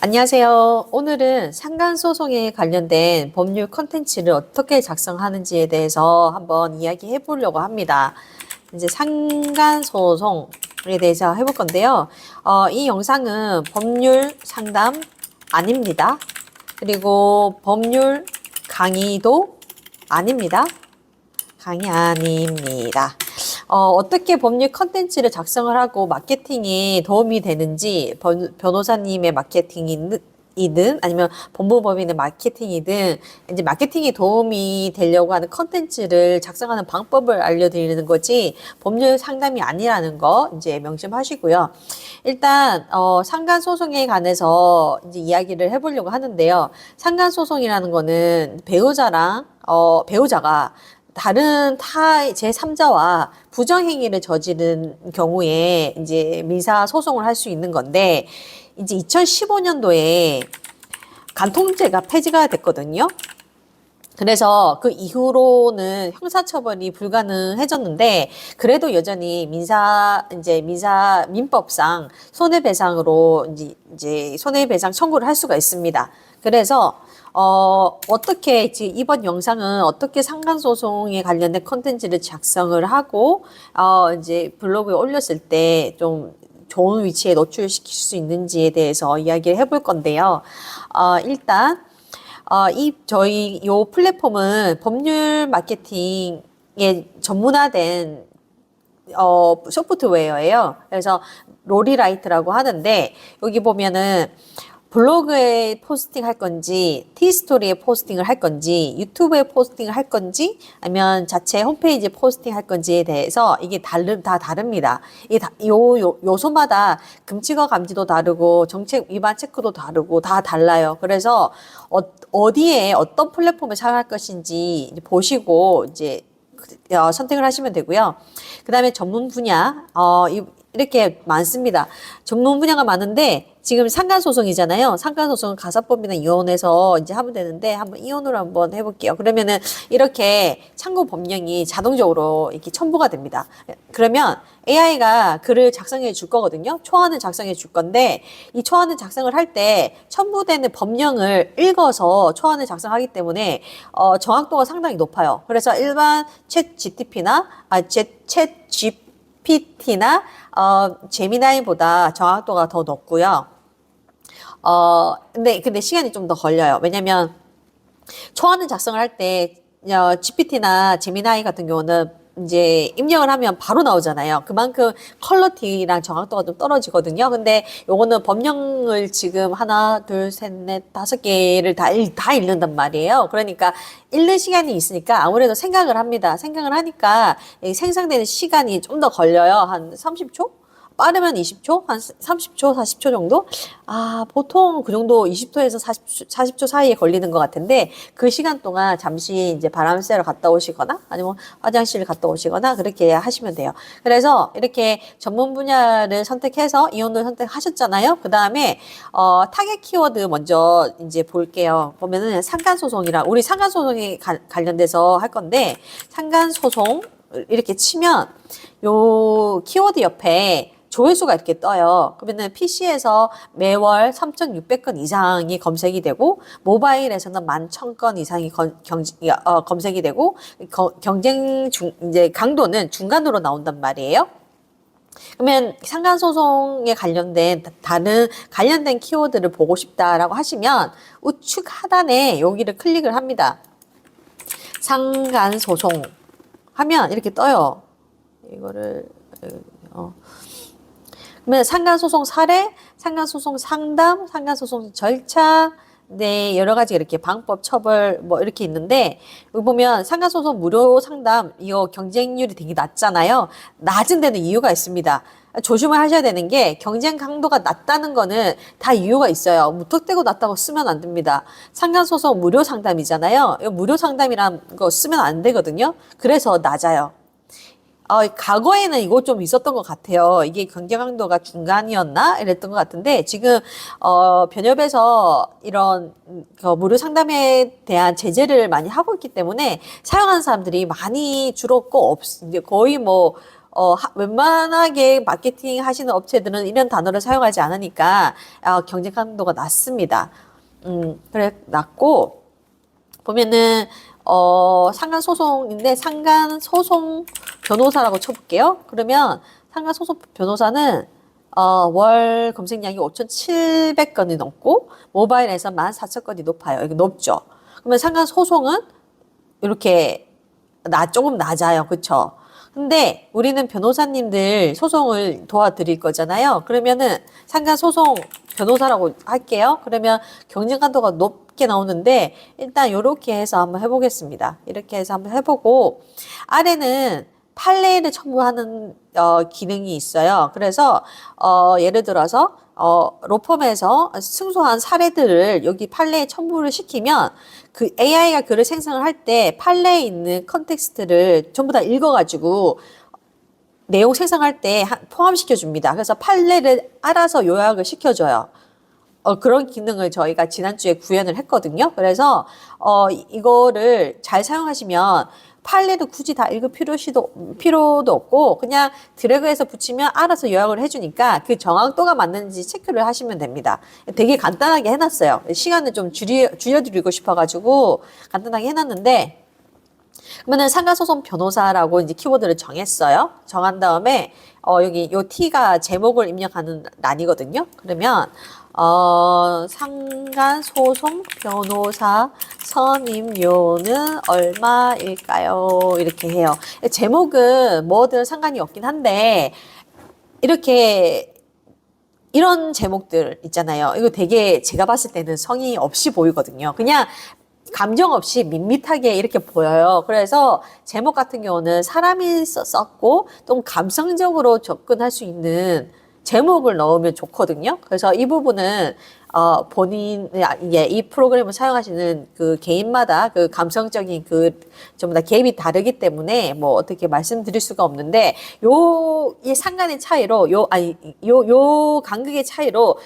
안녕하세요. 오늘은 상간소송에 관련된 법률 컨텐츠를 어떻게 작성하는지에 대해서 한번 이야기해 보려고 합니다. 이제 상간소송에 대해서 해볼 건데요. 이 영상은 법률 상담 아닙니다. 그리고 법률 강의도 아닙니다. 강의 아닙니다. 어떻게 법률 컨텐츠를 작성을 하고 마케팅에 도움이 되는지 변호사님의 마케팅이든 아니면 법무법인의 마케팅이든 이제 마케팅에 도움이 되려고 하는 컨텐츠를 작성하는 방법을 알려드리는 거지 법률 상담이 아니라는 거 이제 명심하시고요. 일단 상간소송에 관해서 이제 이야기를 해보려고 하는데요. 상간소송이라는 거는 배우자가 다른 제3자와 부정행위를 저지른 경우에 이제 민사 소송을 할 수 있는 건데, 이제 2015년도에 간통죄가 폐지가 됐거든요. 그래서 그 이후로는 형사처벌이 불가능해졌는데, 그래도 여전히 민법상 손해배상으로 이제 손해배상 청구를 할 수가 있습니다. 그래서 어떻게, 지금 이번 영상은 어떻게 상간소송에 관련된 컨텐츠를 작성을 하고, 이제 블로그에 올렸을 때 좀 좋은 위치에 노출시킬 수 있는지에 대해서 이야기를 해볼 건데요. 일단, 저희 요 플랫폼은 법률 마케팅에 전문화된 소프트웨어예요. 그래서 로리라이트라고 하는데, 여기 보면은 블로그에 포스팅 할 건지, 티스토리에 포스팅을 할 건지, 유튜브에 포스팅을 할 건지, 아니면 자체 홈페이지에 포스팅 할 건지에 대해서 이게 다 다릅니다. 이게 요소마다 금지과 감지도 다르고, 정책 위반 체크도 다르고, 다 달라요. 그래서, 어디에 어떤 플랫폼을 사용할 것인지 보시고, 이제, 선택을 하시면 되고요. 그 다음에 전문 분야, 이렇게 많습니다. 전문 분야가 많은데, 지금 상간소송이잖아요. 상간소송은 가사법이나 이혼해서 이제 하면 되는데, 한번 이혼으로 한번 해볼게요. 그러면은 이렇게 참고 법령이 자동적으로 이렇게 첨부가 됩니다. 그러면 AI가 글을 작성해 줄 거거든요. 초안을 작성해 줄 건데, 이 초안을 작성을 할 때 첨부되는 법령을 읽어서 초안을 작성하기 때문에, 정확도가 상당히 높아요. 그래서 일반 챗 GPT나 제미나이보다 정확도가 더 높고요. 근데 시간이 좀 더 걸려요. 왜냐면 초안을 작성을 할 때 GPT나 제미나이 같은 경우는 이제 입력을 하면 바로 나오잖아요. 그만큼 퀄리티랑 정확도가 좀 떨어지거든요. 근데 요거는 법령을 지금 하나, 둘, 셋, 넷, 5개를 다 읽는단 말이에요. 그러니까 읽는 시간이 있으니까 아무래도 생각을 합니다. 생각을 하니까 생성되는 시간이 좀 더 걸려요. 한 30초? 빠르면 20초? 한 30초, 40초 정도? 보통 그 정도 20초에서 40초 사이에 걸리는 것 같은데, 그 시간 동안 잠시 이제 바람 쐬러 갔다 오시거나, 아니면 화장실을 갔다 오시거나, 그렇게 하시면 돼요. 그래서 이렇게 전문 분야를 선택해서 이혼을 선택하셨잖아요? 그 다음에, 타겟 키워드 먼저 이제 볼게요. 보면은 우리 상간소송에 관련돼서 할 건데, 상간소송, 이렇게 치면, 요 키워드 옆에 조회수가 이렇게 떠요. 그러면은 PC에서 매월 3,600건 이상이 검색이 되고, 모바일에서는 11,000건 이상이 검색이 되고, 이제 강도는 중간으로 나온단 말이에요. 그러면 상간소송에 관련된 키워드를 보고 싶다라고 하시면 우측 하단에 여기를 클릭을 합니다. 상간소송 하면 이렇게 떠요. 이거를 그러면 상간소송 사례, 상간소송 상담, 상간소송 절차, 네, 여러 가지 이렇게 방법, 처벌, 뭐 이렇게 있는데, 여기 보면 상간소송 무료 상담, 이거 경쟁률이 되게 낮잖아요. 낮은 데는 이유가 있습니다. 조심을 하셔야 되는 게 경쟁 강도가 낮다는 거는 다 이유가 있어요. 무턱대고 낮다고 쓰면 안 됩니다. 상간소송 무료 상담이잖아요. 무료 상담이란 거 쓰면 안 되거든요. 그래서 낮아요. 과거에는 이거 좀 있었던 것 같아요. 이게 경쟁 강도가 중간이었나? 이랬던 것 같은데, 지금, 변협에서 이런, 무료 상담에 대한 제재를 많이 하고 있기 때문에 사용하는 사람들이 많이 줄었고, 이제 거의 웬만하게 마케팅 하시는 업체들은 이런 단어를 사용하지 않으니까 경쟁 강도가 낮습니다. 그래 낮고 보면은 상간소송인데 상간소송 변호사라고 쳐볼게요. 그러면 상간소송 변호사는 월 검색량이 5,700건이 넘고 모바일에서 14,000건이 높아요. 이거 높죠. 그러면 상간소송은 이렇게 조금 낮아요. 그쵸? 근데 우리는 변호사님들 소송을 도와드릴 거잖아요. 그러면은 상간소송 변호사라고 할게요. 그러면 경쟁 강도가 높게 나오는데 일단 이렇게 해서 한번 해보겠습니다. 이렇게 해서 한번 해보고 아래는 판례를 첨부하는 기능이 있어요. 그래서 예를 들어서 로펌에서 승소한 사례들을 여기 판례에 첨부를 시키면 그 AI가 글을 생성을 할 때 판례에 있는 컨텍스트를 전부 다 읽어가지고 내용 생성할 때 포함시켜 줍니다. 그래서 판례를 알아서 요약을 시켜줘요. 그런 기능을 저희가 지난주에 구현을 했거든요. 그래서 이거를 잘 사용하시면 판례도 굳이 다 읽을 필요도 없고 그냥 드래그해서 붙이면 알아서 요약을 해주니까 그 정확도가 맞는지 체크를 하시면 됩니다. 되게 간단하게 해놨어요. 시간을 좀 줄여드리고 싶어가지고 간단하게 해놨는데 그러면은 상가소송 변호사라고 이제 키워드를 정했어요. 정한 다음에 여기 요 T가 제목을 입력하는 란이거든요. 그러면 상간소송 변호사 선임료는 얼마일까요? 이렇게 해요. 제목은 뭐든 상관이 없긴 한데 이렇게 이런 제목들 있잖아요. 이거 되게 제가 봤을 때는 성의 없이 보이거든요. 그냥 감정 없이 밋밋하게 이렇게 보여요. 그래서 제목 같은 경우는 사람이 썼고 좀 감성적으로 접근할 수 있는 제목을 넣으면 좋거든요. 그래서 이 부분은 이 프로그램을 사용하시는 그 개인마다 그 감성적인 그 전부 다 개입이 다르기 때문에 뭐 어떻게 말씀드릴 수가 없는데 이 상관의 차이로 요 간극의 차이로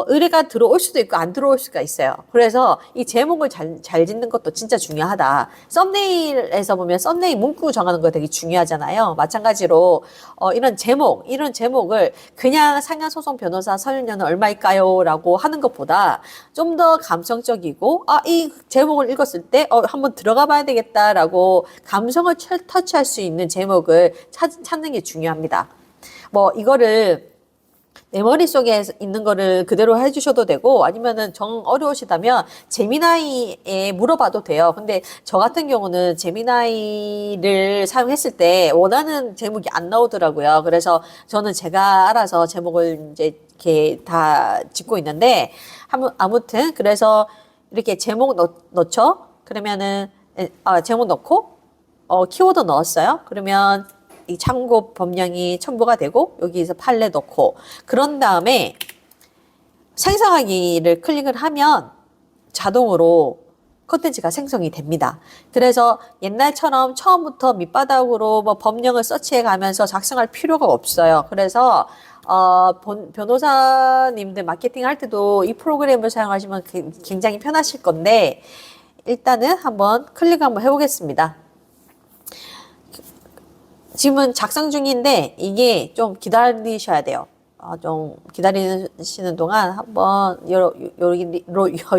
의뢰가 들어올 수도 있고 안 들어올 수가 있어요. 그래서 이 제목을 잘 짓는 것도 진짜 중요하다. 썸네일에서 보면 썸네일 문구 정하는 거 되게 중요하잖아요. 마찬가지로 이런 제목을 그냥 상간소송 변호사 선임료는 얼마일까요? 라고 하는 것보다 좀 더 감성적이고 이 제목을 읽었을 때 한번 들어가 봐야 되겠다라고 감성을 터치할 수 있는 제목을 찾는 게 중요합니다. 뭐 이거를 내 머릿속에 있는 거를 그대로 해주셔도 되고 아니면은 정 어려우시다면 제미나이에 물어봐도 돼요. 근데 저 같은 경우는 제미나이를 사용했을 때 원하는 제목이 안 나오더라고요. 그래서 저는 제가 알아서 제목을 이제 이렇게 다 짓고 있는데 아무튼 그래서 이렇게 제목 넣죠. 그러면은 제목 넣고 키워드 넣었어요. 그러면 이 참고 법령이 첨부가 되고 여기서 판례 넣고 그런 다음에 생성하기를 클릭을 하면 자동으로 콘텐츠가 생성이 됩니다. 그래서 옛날처럼 처음부터 밑바닥으로 뭐 법령을 서치해 가면서 작성할 필요가 없어요. 그래서 변호사님들 마케팅 할 때도 이 프로그램을 사용하시면 굉장히 편하실 건데 일단은 한번 클릭 한번 해보겠습니다. 지금은 작성 중인데 이게 좀 기다리셔야 돼요. 좀 기다리시는 동안 한번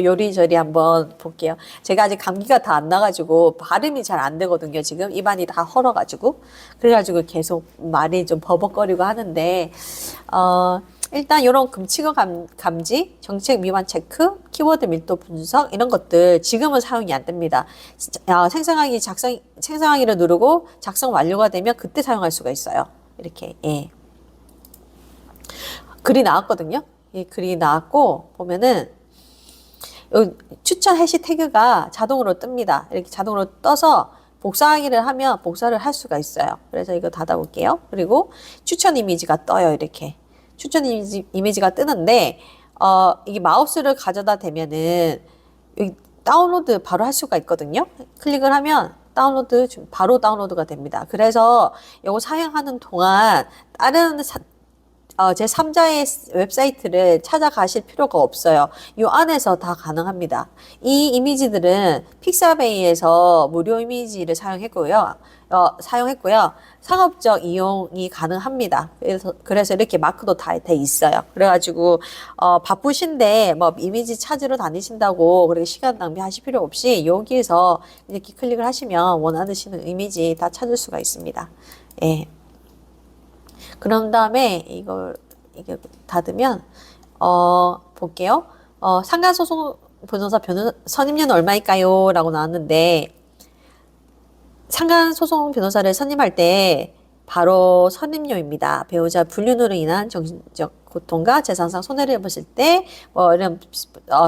요리저리 한번 볼게요. 제가 아직 감기가 다 안 나가지고 발음이 잘 안 되거든요. 지금 입안이 다 헐어가지고 그래가지고 계속 말이 좀 버벅거리고 하는데 일단 이런 금치거 감지, 정책 미완 체크, 키워드 밀도 분석 이런 것들 지금은 사용이 안 됩니다. 생성하기를 누르고 작성 완료가 되면 그때 사용할 수가 있어요. 이렇게 글이 나왔거든요. 이 글이 나왔고 보면은 여기 추천 해시태그가 자동으로 뜹니다. 이렇게 자동으로 떠서 복사하기를 하면 복사를 할 수가 있어요. 그래서 이거 닫아볼게요. 그리고 추천 이미지가 떠요. 이렇게. 추천 이미지가 뜨는데 이게 마우스를 가져다 대면은 여기 다운로드 바로 할 수가 있거든요. 클릭을 하면 바로 다운로드가 됩니다. 그래서 이거 사용하는 동안 다른 제3자의 웹사이트를 찾아가실 필요가 없어요. 이 안에서 다 가능합니다. 이 이미지들은 픽사베이에서 무료 이미지를 사용했고요. 상업적 이용이 가능합니다. 그래서 이렇게 마크도 다 돼 있어요. 그래가지고, 바쁘신데, 뭐, 이미지 찾으러 다니신다고, 그렇게 시간 낭비하실 필요 없이, 여기에서 이렇게 클릭을 하시면 원하시는 이미지 다 찾을 수가 있습니다. 예. 그런 다음에 이게 닫으면 볼게요. 상가소송 변호사 선임료는 얼마일까요? 라고 나왔는데 상가소송 변호사를 선임할 때 바로 선임료입니다. 배우자 불륜으로 인한 정신적 고통과 재산상 손해를 입었을 때 뭐 이런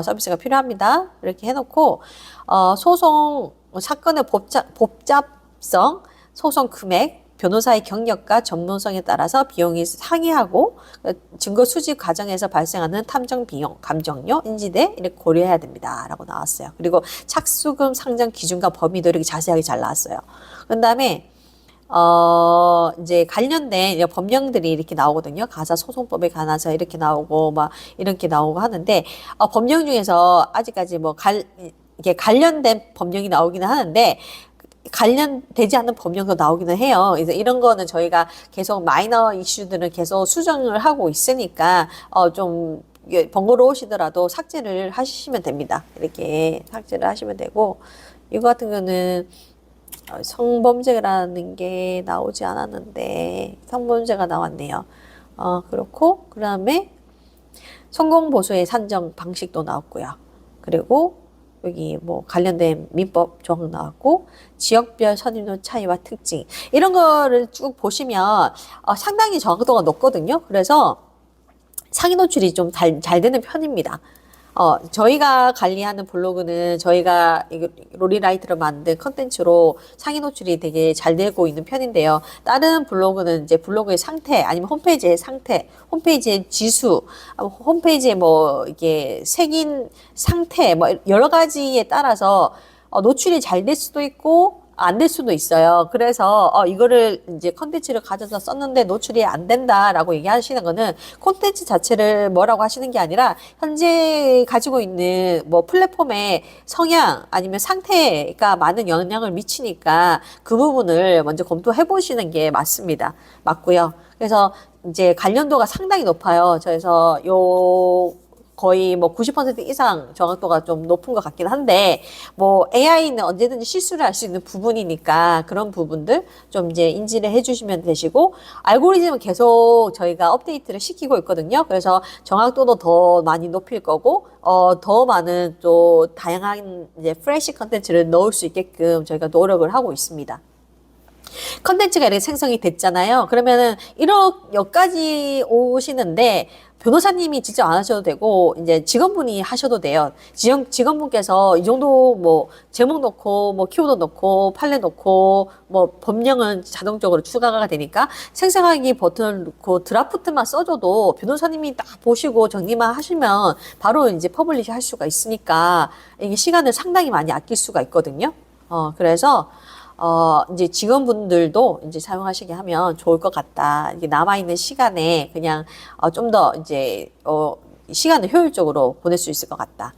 서비스가 필요합니다. 이렇게 해놓고 소송 사건의 복잡성, 소송 금액, 변호사의 경력과 전문성에 따라서 비용이 상이하고 증거 수집 과정에서 발생하는 탐정 비용, 감정료, 인지대 이렇게 고려해야 됩니다. 라고 나왔어요. 그리고 착수금 상정 기준과 범위도 이렇게 자세하게 잘 나왔어요. 그 다음에 이제 관련된 법령들이 이렇게 나오거든요. 가사소송법에 관해서 이렇게 나오고 막 이렇게 나오고 하는데 법령 중에서 아직까지 이게 관련된 법령이 나오기는 하는데 관련되지 않는 법령도 나오기는 해요. 그래서 이런 거는 저희가 계속 마이너 이슈들은 계속 수정을 하고 있으니까 좀 번거로우시더라도 삭제를 하시면 됩니다. 이렇게 삭제를 하시면 되고 이거 같은 경우는 성범죄라는 게 나오지 않았는데 성범죄가 나왔네요. 그렇고 그 다음에 성공보수의 산정 방식도 나왔고요. 그리고 여기 뭐 관련된 민법 조항 나왔고 지역별 선임료 차이와 특징 이런 거를 쭉 보시면 상당히 정확도가 높거든요. 그래서 상위 노출이 좀 잘 되는 편입니다. 저희가 관리하는 블로그는 저희가 로리라이트를 만든 컨텐츠로 상위 노출이 되게 잘 되고 있는 편인데요. 다른 블로그는 이제 블로그의 상태, 아니면 홈페이지의 상태, 홈페이지의 지수, 홈페이지에 뭐 이게 색인 상태, 뭐 여러 가지에 따라서 노출이 잘 될 수도 있고 안 될 수도 있어요. 그래서 이거를 이제 컨텐츠를 가져서 썼는데 노출이 안 된다라고 얘기하시는 거는 콘텐츠 자체를 뭐라고 하시는 게 아니라 현재 가지고 있는 뭐 플랫폼의 성향 아니면 상태가 많은 영향을 미치니까 그 부분을 먼저 검토해 보시는 게 맞고요. 그래서 이제 관련도가 상당히 높아요. 그래서 거의 뭐 90% 이상 정확도가 좀 높은 것 같긴 한데, 뭐 AI는 언제든지 실수를 할 수 있는 부분이니까 그런 부분들 좀 이제 인지를 해주시면 되시고, 알고리즘은 계속 저희가 업데이트를 시키고 있거든요. 그래서 정확도도 더 많이 높일 거고, 더 많은 또 다양한 이제 프레시 컨텐츠를 넣을 수 있게끔 저희가 노력을 하고 있습니다. 컨텐츠가 이렇게 생성이 됐잖아요. 그러면은 여기까지 오시는데 변호사님이 직접 안 하셔도 되고 이제 직원분이 하셔도 돼요. 직원분께서 이 정도 뭐 제목 넣고 뭐 키워드 넣고 판례 넣고 뭐 법령은 자동적으로 추가가 되니까 생성하기 버튼을 넣고 드라프트만 써줘도 변호사님이 딱 보시고 정리만 하시면 바로 이제 퍼블리시 할 수가 있으니까 이게 시간을 상당히 많이 아낄 수가 있거든요. 그래서 이제 직원분들도 이제 사용하시게 하면 좋을 것 같다. 이게 남아있는 시간에 그냥, 좀 더 이제, 시간을 효율적으로 보낼 수 있을 것 같다.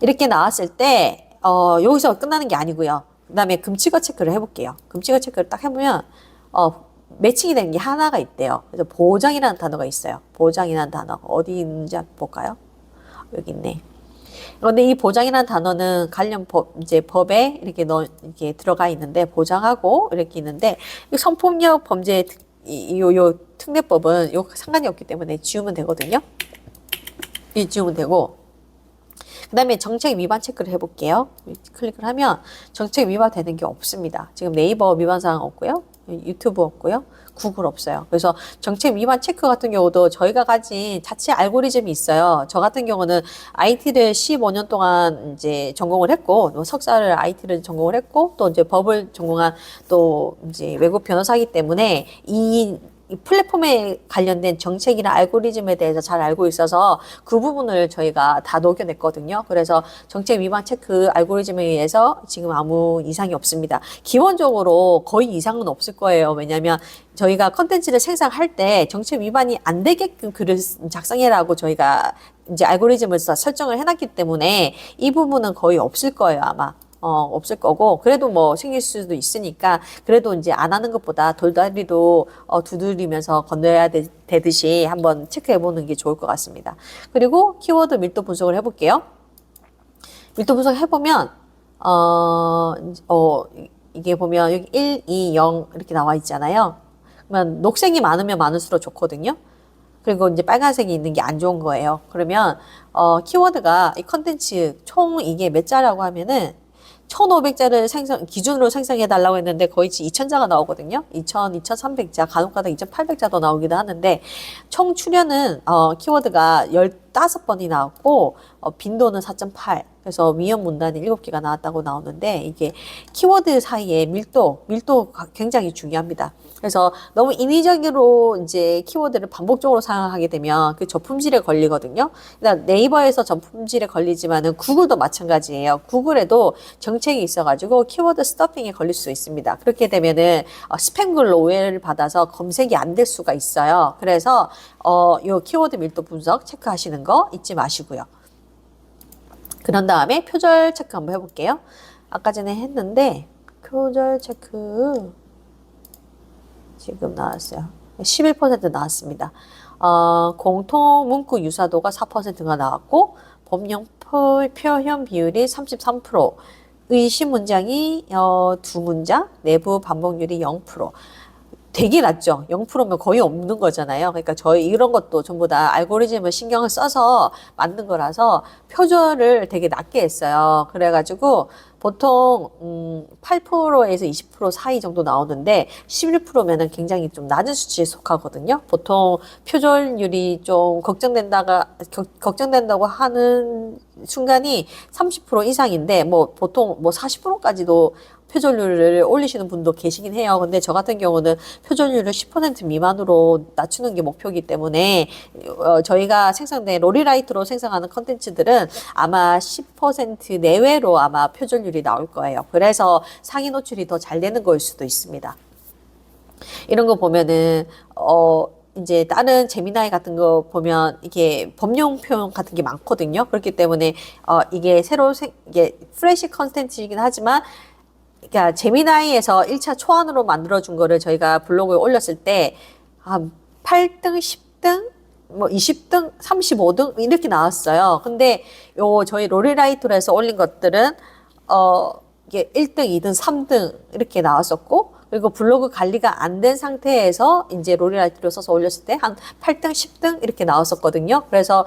이렇게 나왔을 때, 여기서 끝나는 게 아니고요. 그 다음에 금치거 체크를 해볼게요. 금치거 체크를 딱 해보면, 매칭이 되는 게 하나가 있대요. 그래서 보장이라는 단어가 있어요. 보장이라는 단어. 어디 있는지 한번 볼까요? 여기 있네. 그런데 이 보장이라는 단어는 관련 법에 이렇게 들어가 있는데, 보장하고 이렇게 있는데, 이 성폭력 범죄 요 특례법은 상관이 없기 때문에 지우면 되거든요. 지우면 되고, 그 다음에 정책 위반 체크를 해볼게요. 클릭을 하면 정책 위반 되는 게 없습니다. 지금 네이버 위반 사항 없고요. 유튜브 없고요. 구글 없어요. 그래서 정책 위반 체크 같은 경우도 저희가 가진 자체 알고리즘이 있어요. 저 같은 경우는 IT를 15년 동안 이제 전공을 했고, 석사를 IT를 전공을 했고, 또 이제 법을 전공한 또 이제 외국 변호사이기 때문에 이 이 플랫폼에 관련된 정책이나 알고리즘에 대해서 잘 알고 있어서 그 부분을 저희가 다 녹여냈거든요. 그래서 정책 위반 체크 알고리즘에 의해서 지금 아무 이상이 없습니다. 기본적으로 거의 이상은 없을 거예요. 왜냐하면 저희가 컨텐츠를 생성할 때 정책 위반이 안 되게끔 글을 작성해라고 저희가 이제 알고리즘을 설정을 해놨기 때문에 이 부분은 거의 없을 거예요, 아마. 없을 거고, 그래도 뭐 생길 수도 있으니까, 그래도 이제 안 하는 것보다 돌다리도 두드리면서 건너야 되듯이 한번 체크해 보는 게 좋을 것 같습니다. 그리고 키워드 밀도 분석을 해볼게요. 밀도 분석 해보면, 이게 보면 여기 1, 2, 0 이렇게 나와 있잖아요. 그러면 녹색이 많으면 많을수록 좋거든요. 그리고 이제 빨간색이 있는 게 안 좋은 거예요. 그러면, 키워드가 이 컨텐츠 총 이게 몇 자라고 하면은 1,500자를 기준으로 생성해 달라고 했는데 거의 2,000자가 나오거든요. 2,000, 2,300자, 간혹가다 2,800자도 나오기도 하는데, 총 출연은, 키워드가 15번이 나왔고, 빈도는 4.8. 그래서 위험 문단이 7개가 나왔다고 나오는데, 이게 키워드 사이에 밀도 굉장히 중요합니다. 그래서 너무 인위적으로 이제 키워드를 반복적으로 사용하게 되면 그 저품질에 걸리거든요. 그러니까 네이버에서 저품질에 걸리지만은 구글도 마찬가지예요. 구글에도 정책이 있어가지고 키워드 스토핑에 걸릴 수 있습니다. 그렇게 되면은 스팸글로 오해를 받아서 검색이 안 될 수가 있어요. 그래서 요 키워드 밀도 분석 체크하시는 거 잊지 마시고요. 그런 다음에 표절 체크 한번 해볼게요. 아까 전에 했는데 표절 체크 지금 나왔어요. 11% 나왔습니다. 공통 문구 유사도가 4%가 나왔고 범용 표현 비율이 33%, 의심 문장이 2문장, 내부 반복률이 0%. 되게 낮죠. 0%면 거의 없는 거잖아요. 그러니까 저희 이런 것도 전부 다 알고리즘을 신경을 써서 만든 거라서 표절을 되게 낮게 했어요. 그래가지고 보통 8%에서 20% 사이 정도 나오는데 11%면은 굉장히 좀 낮은 수치에 속하거든요. 보통 표절률이 좀 걱정된다고 하는 순간이 30% 이상인데 뭐 보통 뭐 40%까지도 표절률을 올리시는 분도 계시긴 해요. 근데 저 같은 경우는 표절률을 10% 미만으로 낮추는 게 목표이기 때문에 저희가 생성된 로리라이트로 생성하는 컨텐츠들은 아마 10% 내외로 아마 표절률이 나올 거예요. 그래서 상위 노출이 더 잘 되는 거일 수도 있습니다. 이런 거 보면은 이제 다른 제미나이 같은 거 보면 이게 범용 표현 같은 게 많거든요. 그렇기 때문에 이게 이게 프레시 컨텐츠이긴 하지만 그러니까 제미나이에서 1차 초안으로 만들어준 거를 저희가 블로그에 올렸을 때 8등, 10등, 뭐 20등, 35등 이렇게 나왔어요. 근데 저희 로리라이트로 해서 올린 것들은 이게 1등, 2등, 3등 이렇게 나왔었고 그리고 블로그 관리가 안 된 상태에서 이제 로리라이트로 써서 올렸을 때 한 8등, 10등 이렇게 나왔었거든요. 그래서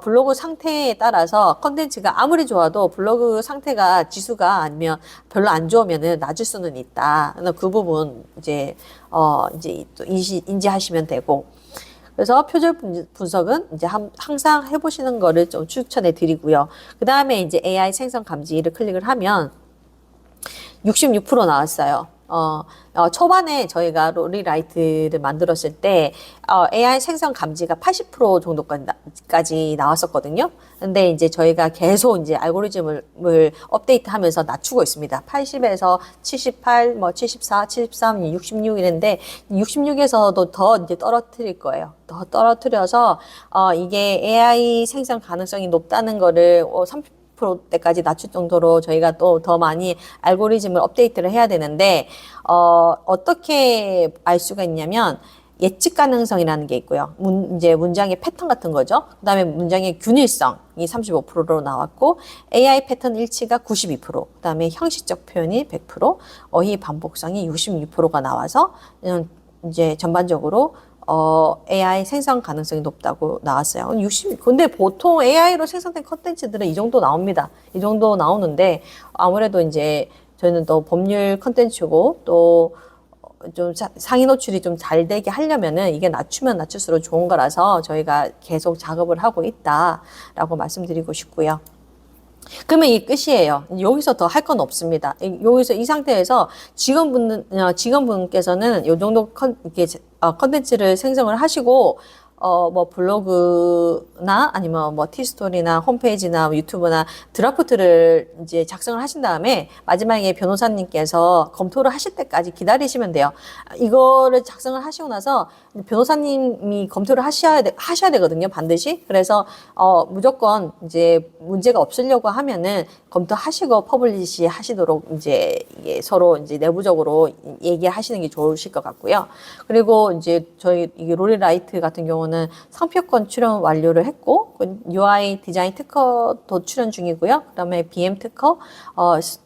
블로그 상태에 따라서 컨텐츠가 아무리 좋아도 블로그 상태가 지수가 아니면 별로 안 좋으면은 낮을 수는 있다. 그 부분 이제 또 인지하시면 되고. 그래서 표절 분석은 이제 항상 해보시는 거를 좀 추천해 드리고요. 그 다음에 이제 AI 생성 감지를 클릭을 하면 66% 나왔어요. 초반에 저희가 로리라이트를 만들었을 때 AI 생성 감지가 80% 정도까지 나왔었거든요. 근데 이제 저희가 계속 이제 알고리즘을 업데이트하면서 낮추고 있습니다. 80에서 78, 뭐 74, 73, 66 이랬는데 66에서도 더 이제 떨어뜨릴 거예요. 더 떨어뜨려서 이게 AI 생성 가능성이 높다는 거를 30%대까지 낮출 정도로 저희가 또 더 많이 알고리즘을 업데이트를 해야 되는데 어떻게 알 수가 있냐면 예측 가능성이라는 게 있고요. 이제 문장의 패턴 같은 거죠. 그다음에 문장의 균일성이 35%로 나왔고 AI 패턴 일치가 92%, 그다음에 형식적 표현이 100%, 어휘 반복성이 66%가 나와서 이제 전반적으로 AI 생성 가능성이 높다고 나왔어요. 근데 보통 AI로 생성된 컨텐츠들은 이 정도 나옵니다. 이 정도 나오는데, 아무래도 이제 저희는 또 법률 컨텐츠고, 또 좀 상위 노출이 좀 잘 되게 하려면은 이게 낮추면 낮출수록 좋은 거라서 저희가 계속 작업을 하고 있다라고 말씀드리고 싶고요. 그러면 이게 끝이에요. 여기서 더 할 건 없습니다. 여기서 이 상태에서 직원분께서는 요 정도 이렇게 컨텐츠를 생성을 하시고 뭐 블로그나 아니면 뭐 티스토리나 홈페이지나 뭐 유튜브나 드라프트를 이제 작성을 하신 다음에 마지막에 변호사님께서 검토를 하실 때까지 기다리시면 돼요. 이거를 작성을 하시고 나서 변호사님이 검토를 하셔야 되거든요. 반드시. 그래서 무조건 이제 문제가 없으려고 하면은 검토하시고 퍼블리시 하시도록 이제 이게 서로 이제 내부적으로 얘기하시는 게 좋으실 것 같고요. 그리고 이제 저희 이게 로리라이트 같은 경우는 상표권 출연 완료를 했고 UI 디자인 특허도 출연 중이고요. 그다음에 BM 특허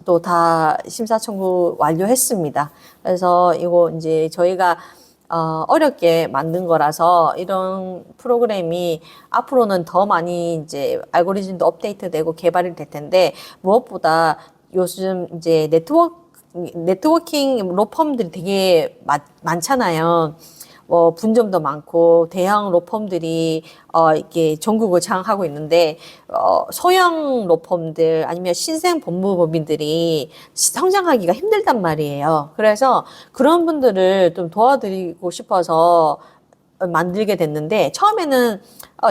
또 다 심사 청구 완료했습니다. 그래서 이거 이제 저희가 어렵게 만든 거라서 이런 프로그램이 앞으로는 더 많이 이제 알고리즘도 업데이트되고 개발이 될 텐데 무엇보다 요즘 이제 네트워킹 로펌들이 되게 많잖아요. 뭐 분점도 많고 대형 로펌들이 이게 전국을 장악하고 있는데 소형 로펌들 아니면 신생 법무법인들이 성장하기가 힘들단 말이에요. 그래서 그런 분들을 좀 도와드리고 싶어서 만들게 됐는데 처음에는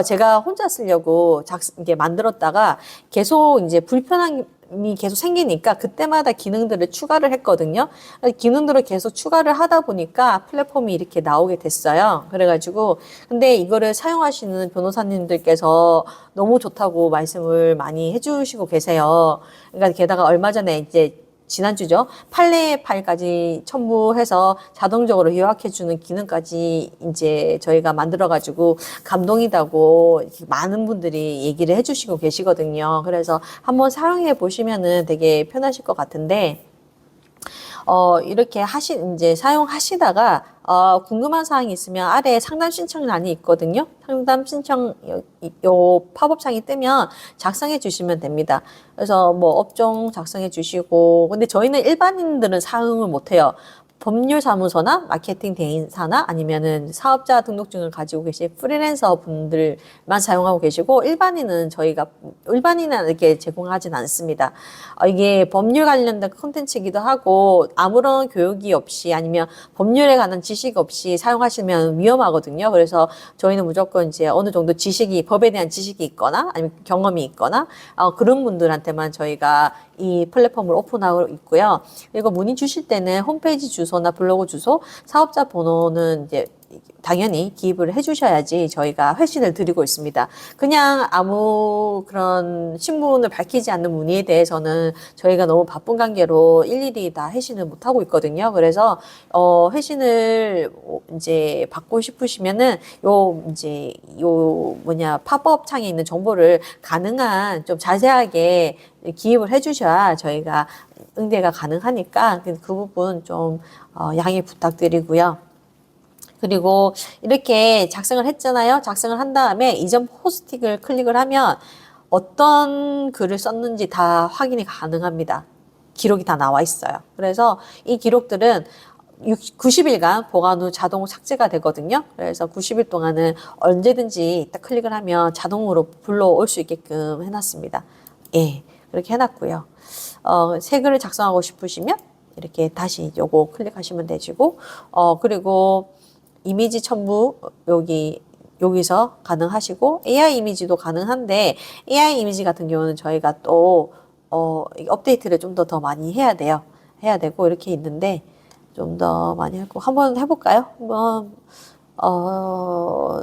제가 혼자 쓰려고 이게 만들었다가 계속 이제 불편함이 계속 생기니까 그때마다 기능들을 추가를 했거든요. 기능들을 계속 추가를 하다 보니까 플랫폼이 이렇게 나오게 됐어요. 그래가지고 근데 이거를 사용하시는 변호사님들께서 너무 좋다고 말씀을 많이 해주시고 계세요. 그러니까 게다가 얼마 전에 이제 지난주죠. 판례 파일까지 첨부해서 자동적으로 요약해주는 기능까지 이제 저희가 만들어가지고 감동이다고 많은 분들이 얘기를 해주시고 계시거든요. 그래서 한번 사용해 보시면은 되게 편하실 것 같은데, 이렇게 이제 사용하시다가, 궁금한 사항이 있으면 아래에 상담 신청란이 있거든요. 상담 신청, 요 팝업창이 뜨면 작성해 주시면 됩니다. 그래서 뭐 업종 작성해 주시고, 근데 저희는 일반인들은 사용을 못 해요. 법률사무소나 마케팅 대행사나 아니면은 사업자 등록증을 가지고 계신 프리랜서 분들만 사용하고 계시고 일반인은 이렇게 제공하진 않습니다. 이게 법률 관련된 콘텐츠이기도 하고 아무런 교육이 없이 아니면 법률에 관한 지식 없이 사용하시면 위험하거든요. 그래서 저희는 무조건 이제 어느 정도 법에 대한 지식이 있거나 아니면 경험이 있거나 그런 분들한테만 저희가 이 플랫폼을 오픈하고 있고요. 그리고 문의 주실 때는 홈페이지 주소나 블로그 주소, 사업자 번호는 이제 당연히 기입을 해주셔야지 저희가 회신을 드리고 있습니다. 그냥 아무 그런 신분을 밝히지 않는 문의에 대해서는 저희가 너무 바쁜 관계로 일일이 다 회신을 못 하고 있거든요. 그래서 회신을 이제 받고 싶으시면은 팝업 창에 있는 정보를 가능한 좀 자세하게 기입을 해주셔야 저희가 응대가 가능하니까 그 부분 좀 양해 부탁드리고요. 그리고 이렇게 작성을 했잖아요. 작성을 한 다음에 이전 호스팅을 클릭을 하면 어떤 글을 썼는지 다 확인이 가능합니다. 기록이 다 나와 있어요. 그래서 이 기록들은 90일간 보관 후 자동 삭제가 되거든요. 그래서 90일 동안은 언제든지 딱 클릭을 하면 자동으로 불러올 수 있게끔 해놨습니다. 예, 그렇게 해놨고요. 새 글을 작성하고 싶으시면 이렇게 다시 요거 클릭하시면 되시고, 그리고 이미지 첨부 여기서 가능하시고 AI 이미지도 가능한데 AI 이미지 같은 경우는 저희가 또 업데이트를 좀 더 많이 해야 돼요. 해야 되고 이렇게 있는데 좀 더 많이 하고 한번 해볼까요? 한번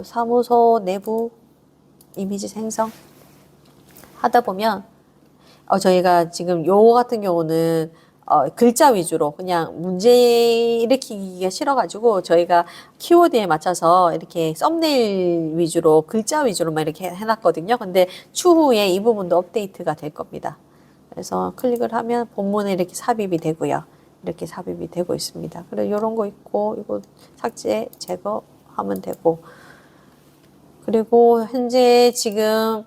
사무소 내부 이미지 생성 하다 보면 저희가 지금 요거 같은 경우는 글자 위주로 그냥 문제 일으키기가 싫어가지고 저희가 키워드에 맞춰서 이렇게 썸네일 위주로 글자 위주로만 이렇게 해놨거든요. 근데 추후에 이 부분도 업데이트가 될 겁니다. 그래서 클릭을 하면 본문에 이렇게 삽입이 되고요. 이렇게 삽입이 되고 있습니다. 그리고 이런 거 있고 이거 삭제 제거하면 되고 그리고 현재 지금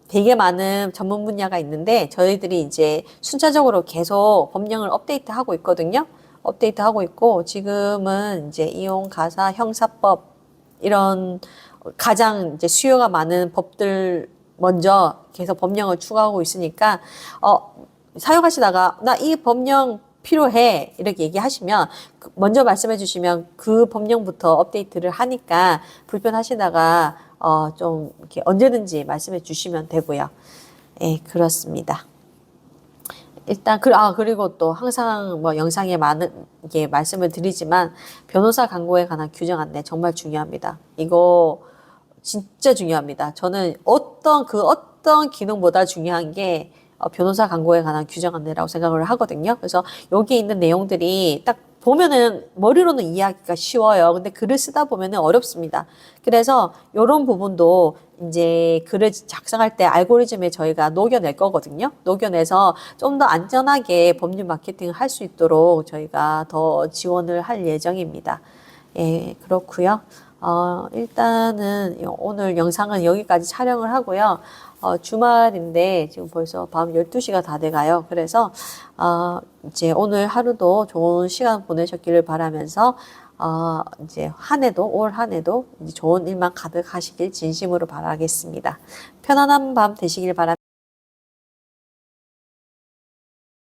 되게 많은 전문 분야가 있는데 저희들이 이제 순차적으로 계속 법령을 업데이트하고 있거든요. 업데이트하고 있고 지금은 이제 이용 가사 형사법 이런 가장 이제 수요가 많은 법들 먼저 계속 법령을 추가하고 있으니까 사용하시다가 나 이 법령 필요해. 이렇게 얘기하시면 먼저 말씀해 주시면 그 법령부터 업데이트를 하니까 불편하시다가 좀 이렇게 언제든지 말씀해 주시면 되고요. 예, 그렇습니다. 일단 그리고 또 항상 뭐 영상에 많은 게 말씀을 드리지만 변호사 광고에 관한 규정 안내 정말 중요합니다. 이거 진짜 중요합니다. 저는 어떤 기능보다 중요한 게 변호사 광고에 관한 규정 안내라고 생각을 하거든요. 그래서 여기 있는 내용들이 딱 보면은 머리로는 이해하기가 쉬워요. 근데 글을 쓰다 보면은 어렵습니다. 그래서 이런 부분도 이제 글을 작성할 때 알고리즘에 저희가 녹여낼 거거든요. 녹여내서 좀 더 안전하게 법률 마케팅을 할 수 있도록 저희가 더 지원을 할 예정입니다. 예, 그렇고요. 일단은 오늘 영상은 여기까지 촬영을 하고요. 주말인데 지금 벌써 밤 12시가 다 돼가요. 그래서 이제 오늘 하루도 좋은 시간 보내셨기를 바라면서 이제 올 한 해도 이제 좋은 일만 가득하시길 진심으로 바라겠습니다. 편안한 밤 되시길 바랍니다.